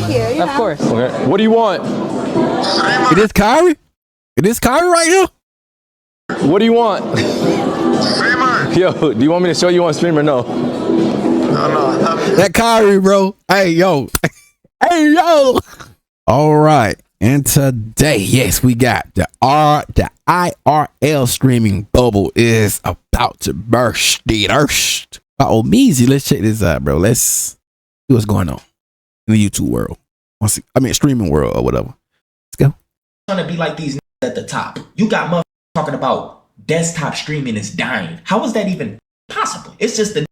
Thank you. Of course. Okay. What do you want? Is this Kyrie? Is this Kyrie right here? What do you want? Streamer. Yo, do you want me to show you on stream or no? No. That Kyrie, bro. Hey, yo. Hey, yo. All right. And today, yes, we got the IRL streaming bubble is about to burst. Oh, Meezy, let's check this out, bro. Let's see what's going on in the YouTube world. I mean, streaming world or whatever. Let's go. Trying to be like these at the top. You got motherfuckers talking about desktop streaming is dying. How is that even possible? It's just the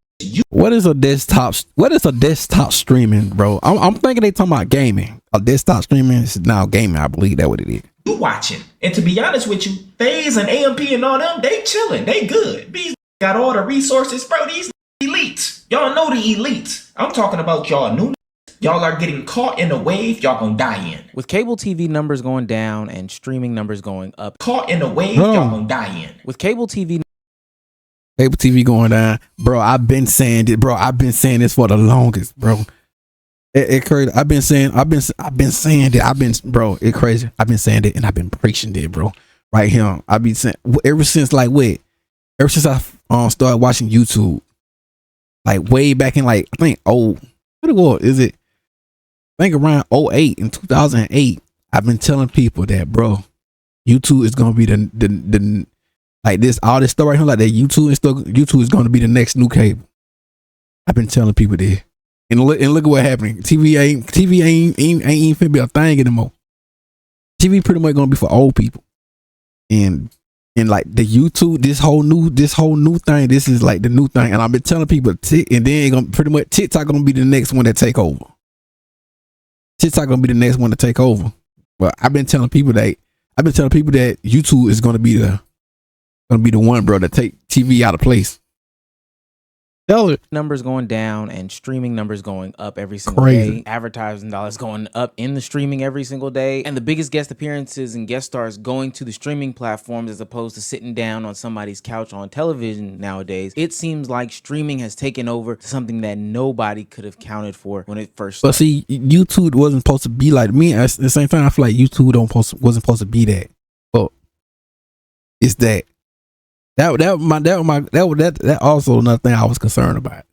What is a desktop streaming, bro? I'm thinking they talking about gaming. A desktop streaming is now gaming. I believe that what it is. you watching. And to be honest with you, FaZe and AMP and all them, they chilling. They good. These got all the resources, bro. These elites. Y'all know the elites. I'm talking about y'all new. Y'all are getting caught in a wave y'all gonna die in. With cable TV numbers going down and streaming numbers going up. Caught in a wave y'all gonna die in. With cable TV going down, bro. I've been saying it, bro. I've been saying this for the longest, bro. It crazy. I've been saying it. Bro, it crazy. I've been saying it and I've been preaching it, bro. Right here. I've been saying ever since I started watching YouTube, like way back in like I think what it was, is it? I think around 08 in 2008. I've been telling people that, bro, YouTube is gonna be the like this all this stuff right here, like that YouTube is gonna be the next new cable. I've been telling people this. And look at what happening. TV ain't finna be a thing anymore. TV pretty much gonna be for old people. And like the YouTube, this whole new thing, this is like the new thing. And I've been telling people, and then gonna pretty much TikTok gonna be the next one to take over. TikTok gonna be the next one to take over. But I've been telling people that YouTube is gonna be the one, bro, to take TV out of place. numbers going down and streaming numbers going up every single day. Advertising dollars going up in the streaming every single day. And the biggest guest appearances and guest stars going to the streaming platforms as opposed to sitting down on somebody's couch on television nowadays. It seems like streaming has taken over to something that nobody could have counted for when it first started. But see, YouTube wasn't supposed to be like me. At the same time, I feel like YouTube wasn't supposed to be that. But it's that. That also another thing I was concerned about.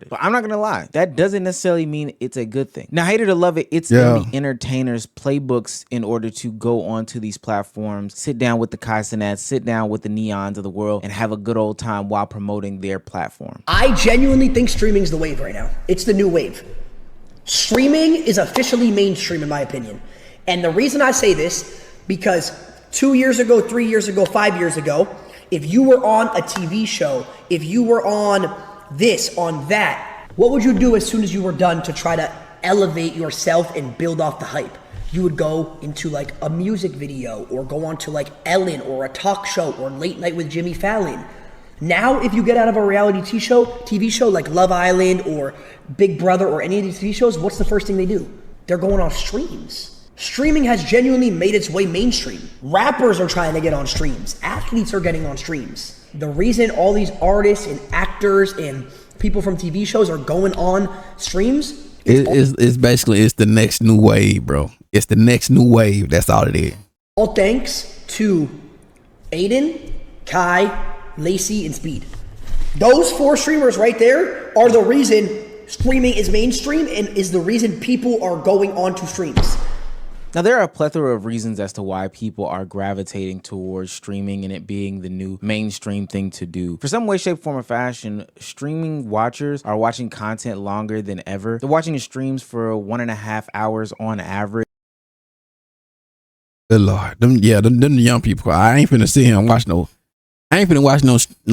But I'm not gonna lie, that doesn't necessarily mean it's a good thing. Now, hate it or love it, it's in the entertainers' playbooks in order to go onto these platforms, sit down with the Kai Cenats, sit down with the Neons of the world, and have a good old time while promoting their platform. I genuinely think streaming's the wave right now. It's the new wave. Streaming is officially mainstream in my opinion. And the reason I say this, because 2 years ago, 3 years ago, 5 years ago, if you were on a TV show, if you were on this, on that, what would you do as soon as you were done to try to elevate yourself and build off the hype? You would go into like a music video or go on to like Ellen or a talk show or Late Night with Jimmy Fallon. Now, if you get out of a reality TV show like Love Island or Big Brother or any of these TV shows, what's the first thing they do? They're going off streams. Streaming has genuinely made its way mainstream. Rappers are trying to get on streams. Athletes are getting on streams. The reason all these artists and actors and people from TV shows are going on streams it's basically the next new wave, bro. It's the next new wave. That's all it is. All thanks to Aiden, Kai, Lacey, and Speed. Those 4 streamers right there are the reason streaming is mainstream and is the reason people are going on to streams. Now, there are a plethora of reasons as to why people are gravitating towards streaming and it being the new mainstream thing to do. For some way, shape, form, or fashion, streaming watchers are watching content longer than ever. They're watching the streams for 1.5 hours on average. Good Lord. Them young people. I ain't finna sit here and watch no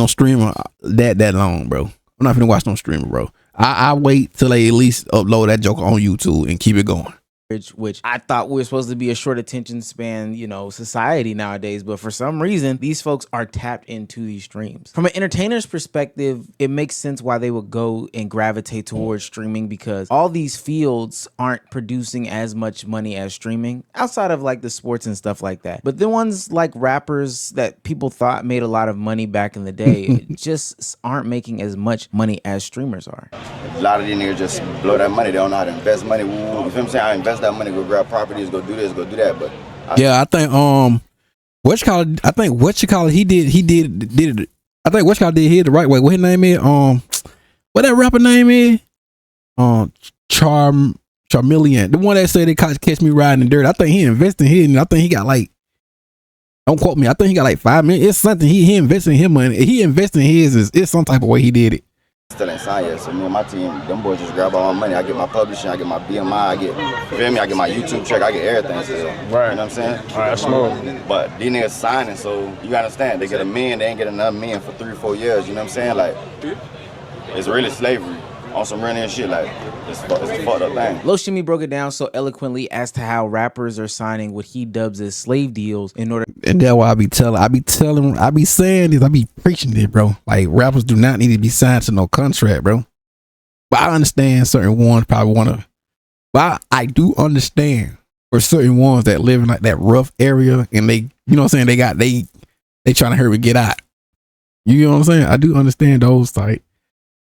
streamer that long, bro. I'm not finna watch no streamer, bro. I wait till they at least upload that joker on YouTube and keep it going. Which I thought we were supposed to be a short attention span, society nowadays. But for some reason, these folks are tapped into these streams. From an entertainer's perspective, it makes sense why they would go and gravitate towards streaming because all these fields aren't producing as much money as streaming outside of like the sports and stuff like that. But the ones like rappers that people thought made a lot of money back in the day just aren't making as much money as streamers are. A lot of these niggas just blow that money. They don't know how to invest money. You feel what I'm saying? I invest invest that money, go grab properties, go do this, go do that. But I think what he did it. I think what did he the right way. What his name is? What that rapper name is? Charmeleon, the one that said they catch me riding in dirt. I think he invested in his, and I think he got like, don't quote me, I think he got like $5 million. It's something he invested in his money. He invested in his. It's some type of way he did it. Still ain't signed yet, so me and my team, them boys just grab all my money. I get my publishing, I get my BMI, I get my YouTube check, I get everything still. Right. You know what I'm saying? All right, that's smooth. But these niggas signing, so you gotta understand, they get $1 million, they ain't get another $1 million for 3 or 4 years. You know what I'm saying? Like, it's really slavery. On some real shit, like it's a fucked up thing. Lil Shimmy broke it down so eloquently as to how rappers are signing what he dubs as slave deals in order. And that's why I be saying this, I be preaching this, bro. Like, rappers do not need to be signed to no contract, bro. But I understand certain ones probably want to. But I do understand for certain ones that live in like that rough area, and they, you know what I'm saying, they trying to hurry to get out. You know what I'm saying? I do understand those type.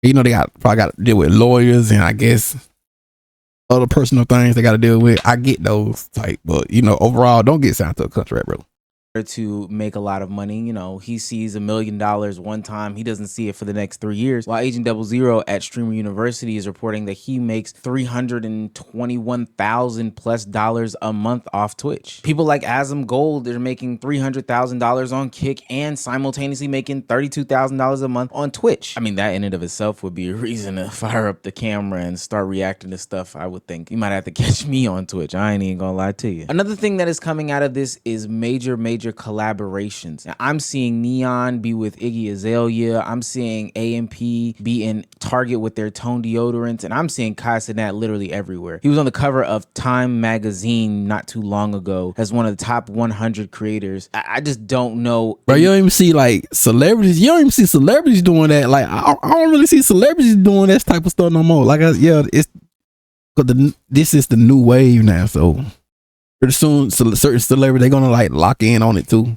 You know, they probably got to deal with lawyers and I guess other personal things they got to deal with. I get those type, but you know, overall, don't get signed to a contract, bro. To make a lot of money. You know, he sees $1 million one time, he doesn't see it for the next 3 years. While Agent 00 at Streamer University is reporting that he makes $321,000+ a month off Twitch. People like Azam Gold, they're making $300,000 on Kick and simultaneously making $32,000 a month on Twitch. I mean, that in and of itself would be a reason to fire up the camera and start reacting to stuff. I would think you might have to catch me on Twitch. I ain't even gonna lie to you. Another thing that is coming out of this is major collaborations. Now, I'm seeing Neon be with Iggy Azalea. I'm seeing AMP be in Target with their Tone deodorants, and I'm seeing Kai Cenat literally everywhere. He was on the cover of Time magazine not too long ago as one of the top 100 creators. I just don't know. Bro, you don't even see like celebrities. You don't even see celebrities doing that. Like, I don't really see celebrities doing that type of stuff no more. Like, it's because this is the new wave now. So pretty soon, certain celebrities, they're gonna like lock in on it too.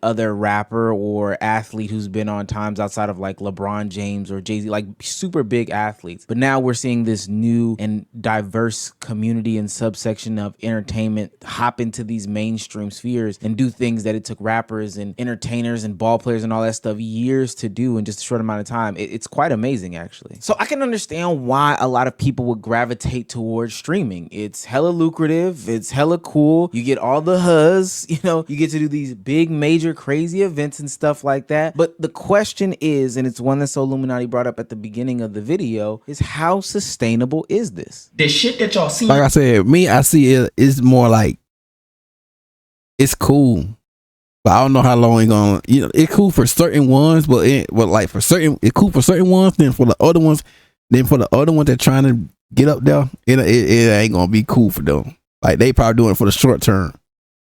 Other rapper or athlete who's been on times outside of like LeBron James or Jay-Z, like super big athletes. But now we're seeing this new and diverse community and subsection of entertainment hop into these mainstream spheres and do things that it took rappers and entertainers and ball players and all that stuff years to do in just a short amount of time. It's quite amazing, actually. So I can understand why a lot of people would gravitate towards streaming. It's hella lucrative. It's hella cool. You get all the huzz, you know, you get to do these big major crazy events and stuff like that. But the question is, and it's one that Illuminati brought up at the beginning of the video, is how sustainable is this? The shit that y'all see. Like I said, I see it is more like it's cool, but I don't know how long it's gonna. You know, it's cool for certain ones, but it's cool for certain ones. Then for the other ones, that trying to get up there, it ain't gonna be cool for them. Like, they probably doing it for the short term,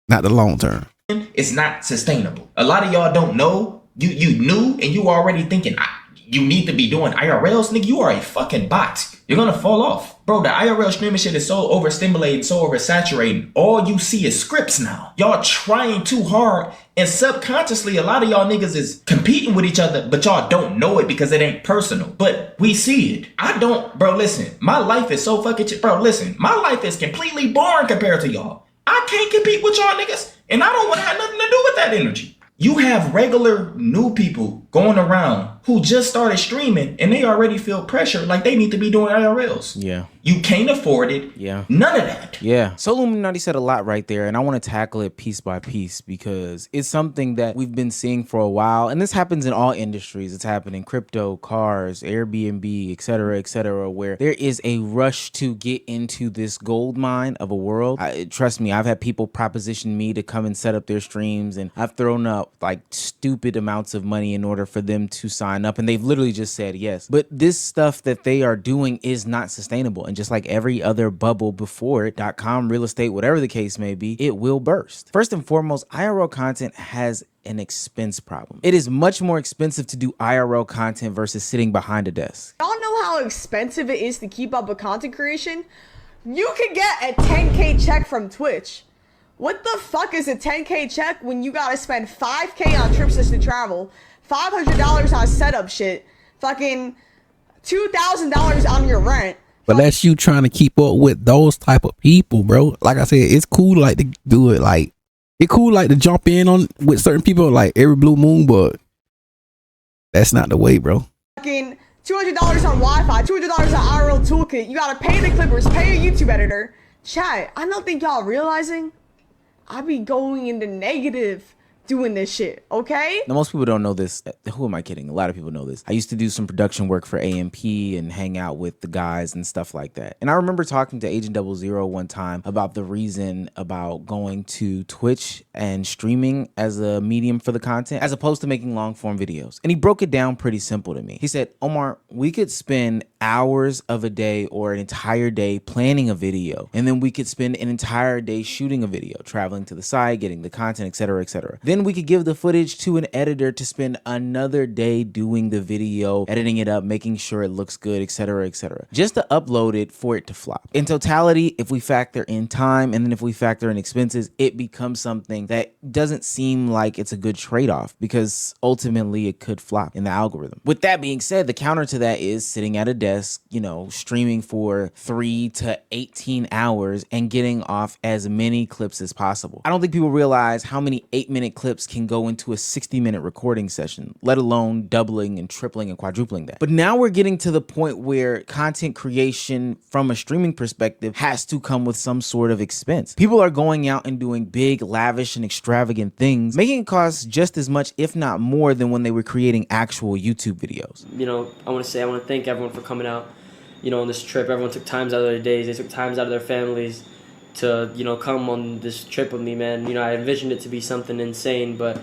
not the long term. It's not sustainable. A lot of y'all don't know. You knew and you already thinking you need to be doing IRLs, nigga. You are a fucking bot. You're gonna fall off. Bro, the IRL streaming shit is so overstimulated, so oversaturated. All you see is scripts now. Y'all trying too hard, and subconsciously a lot of y'all niggas is competing with each other, but y'all don't know it because it ain't personal. But we see it. I don't, bro, listen. My life is so fucking bro, listen. My life is completely boring compared to y'all. I can't compete with y'all niggas, and I don't want to have nothing to do with that energy. You have regular new people going around who just started streaming and they already feel pressure like they need to be doing IRLs. Yeah. You can't afford it. Yeah. None of that. Yeah. So Illuminati said a lot right there, and I want to tackle it piece by piece because it's something that we've been seeing for a while, and this happens in all industries. It's happened in crypto, cars, Airbnb, etc., where there is a rush to get into this gold mine of a world. Trust me, I've had people proposition me to come and set up their streams, and I've thrown up like stupid amounts of money in order for them to sign up, and they've literally just said yes. But this stuff that they are doing is not sustainable, and just like every other bubble before it, .com, real estate, whatever the case may be, it will burst. First and foremost, IRL content has an expense problem. It is much more expensive to do IRL content versus sitting behind a desk. Y'all know how expensive it is to keep up with content creation? You can get a 10K check from Twitch. What the fuck is a 10K check when you gotta spend 5K on trips to travel, $500 on setup shit, fucking $2,000 on your rent, But that's you trying to keep up with those type of people, bro. Like I said, it's cool like to do it. Like it's cool like to jump in on with certain people like every blue moon, but that's not the way, bro. Fucking $200 on Wi-Fi, $200 on IRL toolkit. You gotta pay the clippers, pay a YouTube editor. Chat, I don't think y'all realizing I be going into negative doing this shit, okay? Now, most people don't know this. Who am I kidding? A lot of people know this. I used to do some production work for AMP and hang out with the guys and stuff like that. And I remember talking to Agent 00 one time about the reason about going to Twitch and streaming as a medium for the content as opposed to making long form videos. And he broke it down pretty simple to me. He said, Omar, we could spend hours of a day or an entire day planning a video, and then we could spend an entire day shooting a video, traveling to the site, getting the content, etc., etc. Then we could give the footage to an editor to spend another day doing the video, editing it up, making sure it looks good, etc., etc., just to upload it for it to flop. In totality, if we factor in time and then if we factor in expenses, it becomes something that doesn't seem like it's a good trade-off because ultimately it could flop in the algorithm. With that being said, the counter to that is sitting at a desk, you know, streaming for 3 to 18 hours and getting off as many clips as possible. I don't think people realize how many 8-minute clips can go into a 60-minute recording session, let alone doubling and tripling and quadrupling that. But now we're getting to the point where content creation from a streaming perspective has to come with some sort of expense. People are going out and doing big, lavish, and extravagant things, making it cost just as much, if not more, than when they were creating actual YouTube videos. You know, I want to thank everyone for coming out, you know, on this trip. Everyone took times out of their days. They took times out of their families to, you know, come on this trip with me, man. You know, I envisioned it to be something insane, but,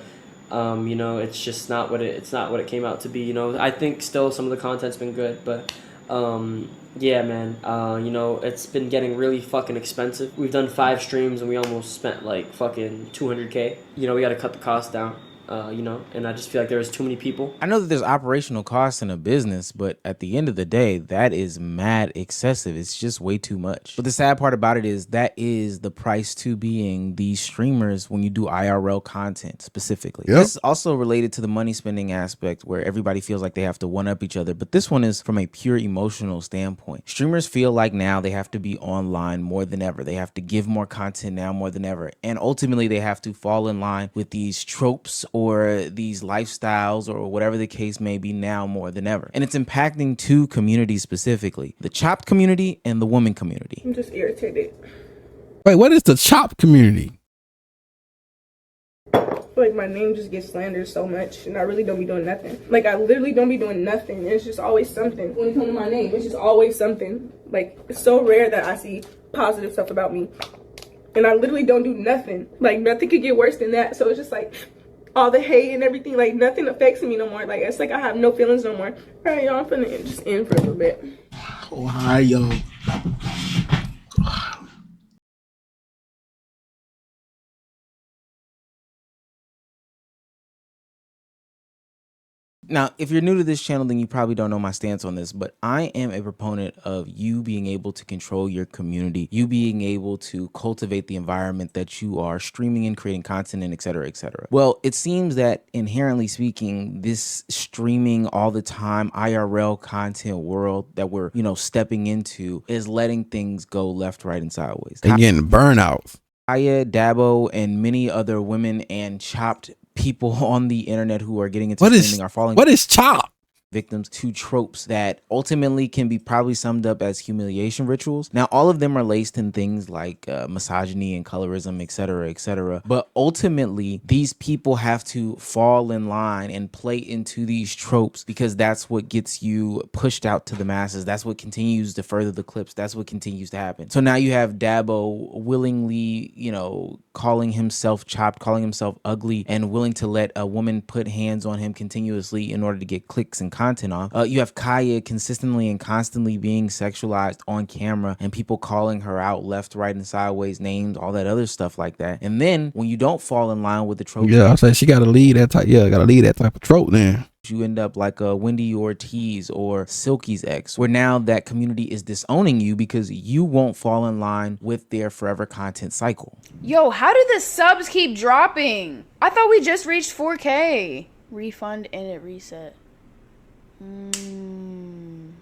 you know, it's just not what it came out to be. You know, I think still some of the content's been good, but, yeah, man, you know, it's been getting really fucking expensive. We've done 5 streams and we almost spent like fucking 200K. You know, we got to cut the cost down. You know, and I just feel like there's too many people. I know that there's operational costs in a business, but at the end of the day, that is mad excessive. It's just way too much. But the sad part about it is that is the price to being these streamers when you do IRL content specifically. Yep. This is also related to the money spending aspect where everybody feels like they have to one up each other. But this one is from a pure emotional standpoint. Streamers feel like now they have to be online more than ever. They have to give more content now more than ever. And ultimately they have to fall in line with these tropes or these lifestyles or whatever the case may be now more than ever. And it's impacting 2 communities specifically, the chopped community and the woman community. I'm just irritated. Wait, what is the chopped community? Like my name just gets slandered so much and I really don't be doing nothing. Like I literally don't be doing nothing. It's just always something. When it comes to my name, it's just always something. Like it's so rare that I see positive stuff about me. And I literally don't do nothing. Like nothing could get worse than that. So it's just like all the hate and everything, like nothing affects me no more. Like it's like I have no feelings no more. All right, y'all, I'm finna just end for a little bit. Oh, hi, yo. Now, if you're new to this channel, then you probably don't know my stance on this, but I am a proponent of you being able to control your community, you being able to cultivate the environment that you are streaming and creating content in, et cetera, et cetera. Well, it seems that inherently speaking, this streaming all the time IRL content world that we're, you know, stepping into is letting things go left, right, and sideways. They're getting burnouts. Aya, Dabo, and many other women and chopped people on the internet who are getting into streaming are falling. What is chop? Victims to tropes that ultimately can be probably summed up as humiliation rituals. Now, all of them are laced in things like misogyny and colorism, et cetera, et cetera. But ultimately, these people have to fall in line and play into these tropes because that's what gets you pushed out to the masses. That's what continues to further the clips. That's what continues to happen. So now you have Dabo willingly, you know, calling himself chopped, calling himself ugly, and willing to let a woman put hands on him continuously in order to get clicks and content off. You have Kaya consistently and constantly being sexualized on camera and people calling her out left, right, and sideways, names, all that other stuff like that. And then when you don't fall in line with the trope, yeah, I said she got to lead that type. Yeah, got to lead that type of trope then. You end up like a Wendy Ortiz or Silky's ex, where now that community is disowning you because you won't fall in line with their forever content cycle. Yo, how did the subs keep dropping? I thought we just reached 4K. Refund and it reset.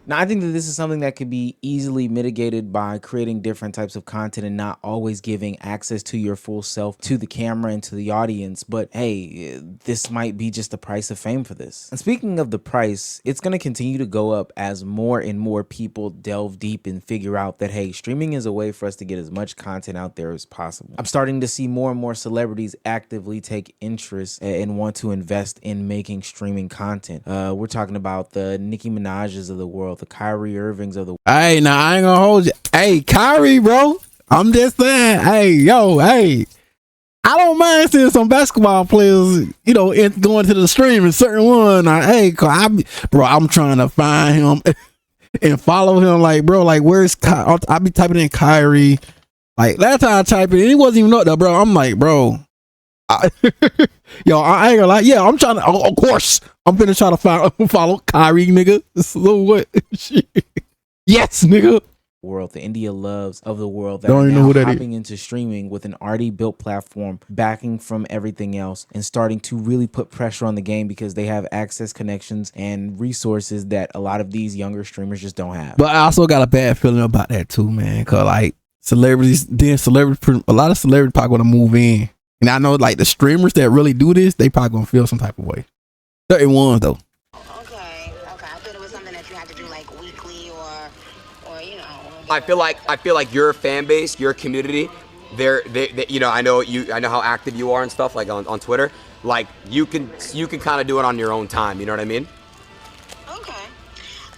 Now, I think that this is something that could be easily mitigated by creating different types of content and not always giving access to your full self to the camera and to the audience. But hey, this might be just the price of fame for this. And speaking of the price, it's going to continue to go up as more and more people delve deep and figure out that, hey, streaming is a way for us to get as much content out there as possible. I'm starting to see more and more celebrities actively take interest and want to invest in making streaming content. We're talking about the Nicki Minaj's of the world, the Kyrie Irvings of the world. Hey, now I ain't gonna hold you. Hey, Kyrie, bro. I'm just saying. Hey, yo, hey. I don't mind seeing some basketball players, you know, going to the stream and certain one. Hey, I'm trying to find him and follow him. Like, bro, like, where's Kyrie? I be typing in Kyrie. Like, last time I typed it, he wasn't even up there, bro. I'm like, bro. Yo, I ain't gonna lie. Yeah, I'm trying to. Of course, I'm finna try to follow Kyrie, nigga. So what? Yes, nigga. World, the India Loves of the world that Don't are even know now who that hopping into streaming with an already built platform, backing from everything else, and starting to really put pressure on the game because they have access, connections, and resources that a lot of these younger streamers just don't have. But I also got a bad feeling about that too, man. Cause like a lot of celebrities probably gonna move in. And I know like the streamers that really do this, they probably gonna feel some type of way. Certain ones though. Okay. I thought it was something that you had to do like weekly or you know. I feel like your fan base, your community, they you know, I know how active you are and stuff like on Twitter. Like you can kind of do it on your own time. You know what I mean? Okay.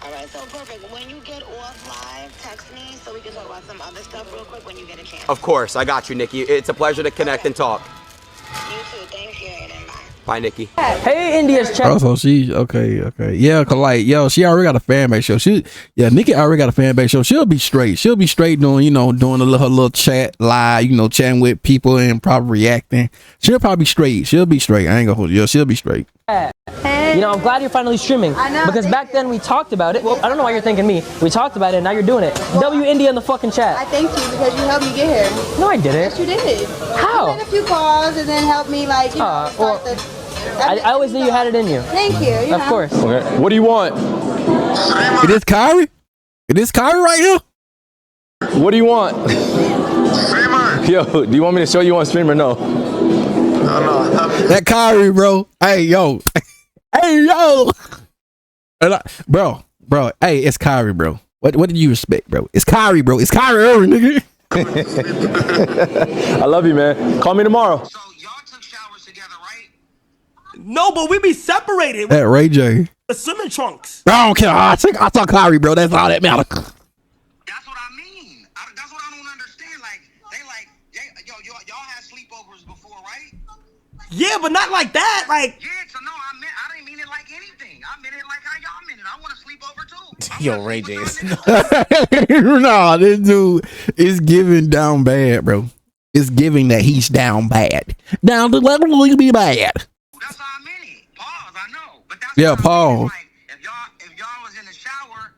All right. So perfect. When you get off live, text me so we can talk about some other stuff real quick when you get a chance. Of course, I got you, Nikki. It's a pleasure to connect and talk. You too. Thank you. And bye. Bye, Nikki. Hey, India's chat. Oh, so she okay. Yeah, cause like yo, she already got a fan base show. Nikki already got a fan base show. She'll be straight doing her little chat live, chatting with people and probably reacting. She'll probably be straight. She'll be straight. I ain't gonna hold you. She'll be straight. You know, I'm glad you're finally streaming. I know. Because back then we talked about it. Well, I don't know why you're thanking me. We talked about it and now you're doing it. Well, W India in the fucking chat. I thanked you because you helped me get here. No, I didn't. Yes, you did. How? You made a few calls and then helped me I always knew you had it in you. Thank you. Of course. Okay. What do you want? It is Kyrie? It is Kyrie right here? What do you want? Streamer. Yo, do you want me to show you on stream or no? No. That Kyrie, bro. Hey, yo. Hey, yo. Bro. Hey, it's Kyrie, bro. What did you expect, bro? It's Kyrie, bro. It's Kyrie Irving, nigga. I love you, man. Call me tomorrow. So y'all took showers together, right? No, but we be separated. That Ray J. The swimming trunks. I don't care. I saw Kyrie, bro. That's all that matters. That's what I mean. That's what I don't understand. Like y'all had sleepovers before, right? Yeah, but not like that. Like. Yeah. So no, I didn't mean it like anything. I meant it like how y'all meant it. I want to sleep over too. Yo, Ray J is Nah, this dude is giving down bad, bro. It's giving that he's down bad. Down to level to be bad. That's how I meant it. Pause, I know. But that's yeah, pause. Like, if y'all was in the shower,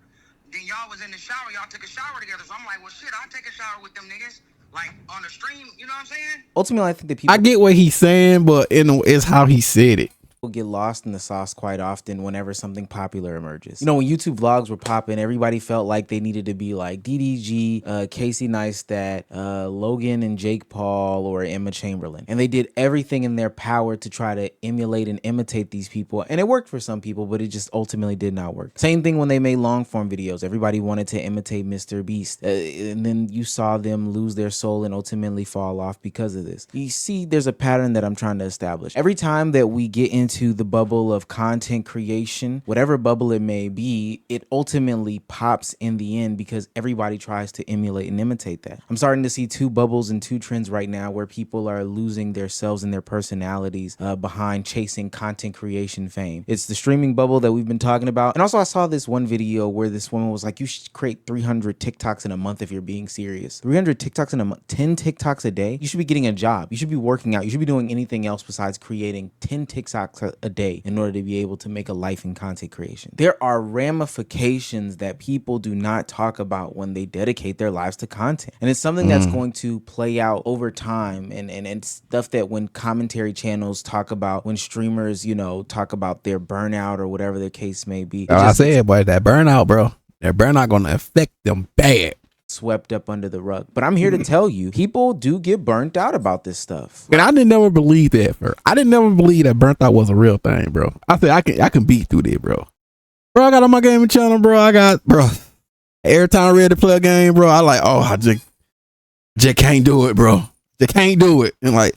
then y'all was in the shower, y'all took a shower together. So I'm like, well shit, I'll take a shower with them niggas. Like on the stream, you know what I'm saying? ultimately, I think that people I get what he's saying, but it's how he said it. get lost in the sauce quite often whenever something popular emerges. You know, when YouTube vlogs were popping, everybody felt like they needed to be like DDG, Casey Neistat, Logan and Jake Paul, or Emma Chamberlain. And they did everything in their power to try to emulate and imitate these people. And it worked for some people, but it just ultimately did not work. Same thing when they made long form videos. Everybody wanted to imitate Mr. Beast. And then you saw them lose their soul and ultimately fall off because of this. You see, there's a pattern that I'm trying to establish. Every time that we get into the bubble of content creation, whatever bubble it may be, it ultimately pops in the end because everybody tries to emulate and imitate that. I'm starting to see two bubbles and two trends right now where people are losing their selves and their personalities behind chasing content creation fame. It's the streaming bubble that we've been talking about. And also I saw this one video where this woman was like, you should create 300 TikToks in a month if you're being serious. 300 TikToks in a month, 10 TikToks a day? You should be getting a job. You should be working out. You should be doing anything else besides creating 10 TikToks a day in order to be able to make a life in content creation. There are ramifications that people do not talk about when they dedicate their lives to content. And it's something that's going to play out over time and stuff that when commentary channels talk about, when streamers, talk about their burnout or whatever their case may be. I said, boy, that burnout, bro. that burnout gonna affect them bad. Swept up under the rug. But I'm here to tell you, people do get burnt out about this stuff. And I didn't never believe that. I didn't never believe that burnt out was a real thing, bro. I said I can beat through this, bro. Bro, I got on my gaming channel, bro. Every time I'm ready to play a game, bro, I like, oh, I just can't do it, bro. Just can't do it. And like,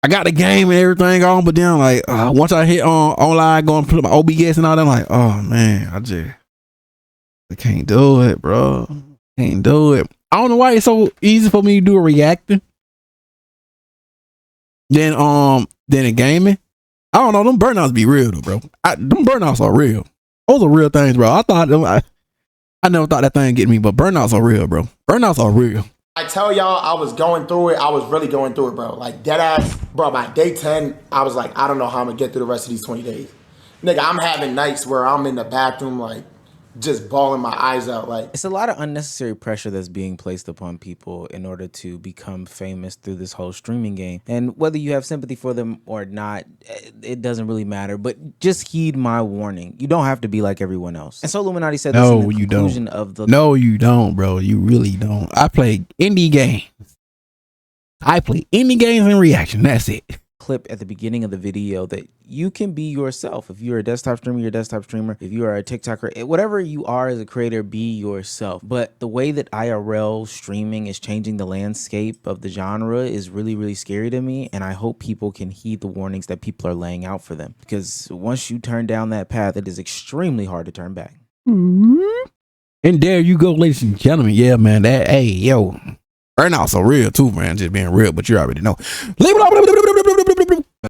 I got the game and everything on, but then like, once I hit online, going to put my OBS and all that, I'm like, oh man, I can't do it, bro. Can't do it. I don't know why it's so easy for me to do a reacting. Then in gaming, I don't know. Them burnouts be real though, bro. Them burnouts are real. Those are real things, bro. I never thought that thing get me, but burnouts are real, bro. Burnouts are real. I tell y'all, I was going through it. I was really going through it, bro. Like dead ass, bro. By day 10, I was like, I don't know how I'm gonna get through the rest of these 20 days. Nigga, I'm having nights where I'm in the bathroom, like, just bawling my eyes out. Like, it's a lot of unnecessary pressure that's being placed upon people in order to become famous through this whole streaming game. And whether you have sympathy for them or not, it doesn't really matter. But just heed my warning. You don't have to be like everyone else. And so Illuminati said this in the conclusion of the... No, you don't, bro. You really don't. I play indie games. I play indie games and reaction. That's it. Clip at the beginning of the video that you can be yourself. If you're a desktop streamer, you're a desktop streamer. If you are a TikToker, whatever you are as a creator, be yourself. But the way that IRL streaming is changing the landscape of the genre is really, really scary to me. And I hope people can heed the warnings that people are laying out for them. Because once you turn down that path, it is extremely hard to turn back. And there you go, ladies and gentlemen. Yeah, man. Burnouts are real too, man. Just being real, but you already know.